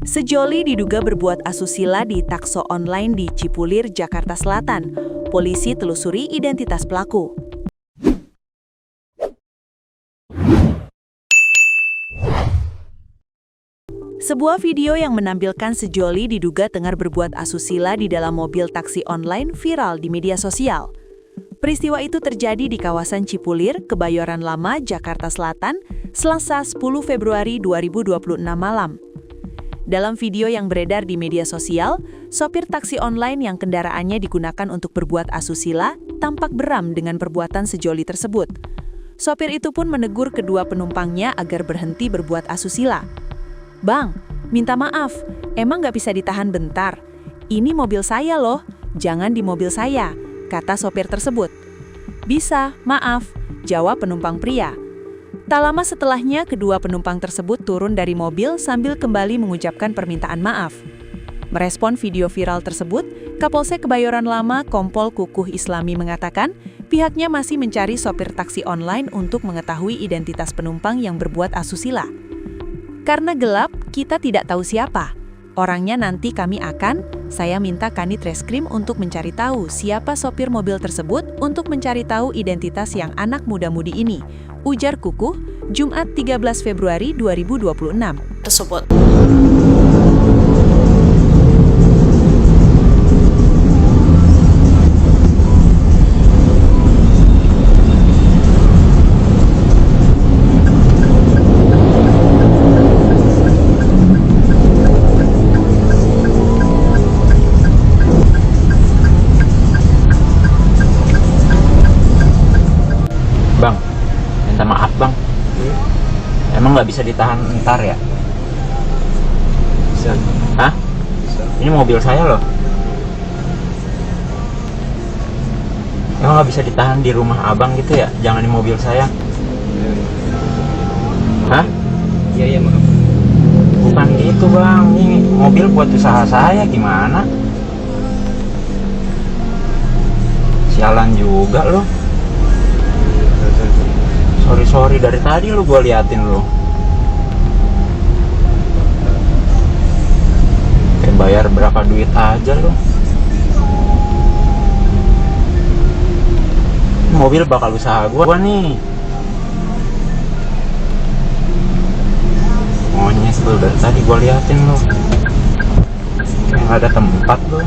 Sejoli diduga berbuat asusila di takso online di Cipulir, Jakarta Selatan. Polisi telusuri identitas pelaku. Sebuah video yang menampilkan sejoli diduga tengah berbuat asusila di dalam mobil taksi online viral di media sosial. Peristiwa itu terjadi di kawasan Cipulir, Kebayoran Lama, Jakarta Selatan, Selasa 10 Februari 2026 malam. Dalam video yang beredar di media sosial, sopir taksi online yang kendaraannya digunakan untuk berbuat asusila tampak geram dengan perbuatan sejoli tersebut. Sopir itu pun menegur kedua penumpangnya agar berhenti berbuat asusila. "Bang, minta maaf, emang nggak bisa ditahan bentar? Ini mobil saya loh, jangan di mobil saya," kata sopir tersebut. "Bisa, maaf," jawab penumpang pria. Tak lama setelahnya, kedua penumpang tersebut turun dari mobil sambil kembali mengucapkan permintaan maaf. Merespon video viral tersebut, Kapolsek Kebayoran Lama Kompol Kukuh Islami mengatakan pihaknya masih mencari sopir taksi online untuk mengetahui identitas penumpang yang berbuat asusila. "Karena gelap, kita tidak tahu siapa. Orangnya nanti saya minta Kanit Reskrim untuk mencari tahu siapa sopir mobil tersebut untuk mencari tahu identitas yang anak muda-mudi ini," ujar Kukuh, Jumat 13 Februari 2026 tersebut. Bang, minta maaf bang. Emang nggak bisa ditahan ntar ya? Bisa. Hah? Bisa. Ini mobil saya loh. Emang nggak bisa ditahan di rumah abang gitu ya? Jangan di mobil saya. Hah? Iya, maaf. Bukan gitu bang, ini mobil buat usaha saya, gimana? Sialan juga loh. Sorry, dari tadi lu gua liatin lu. Bayar berapa duit aja lu. Mobil bakal usaha gua nih. Monyes lu, dari tadi gua liatin lu. Kayak nggak ada tempat lu.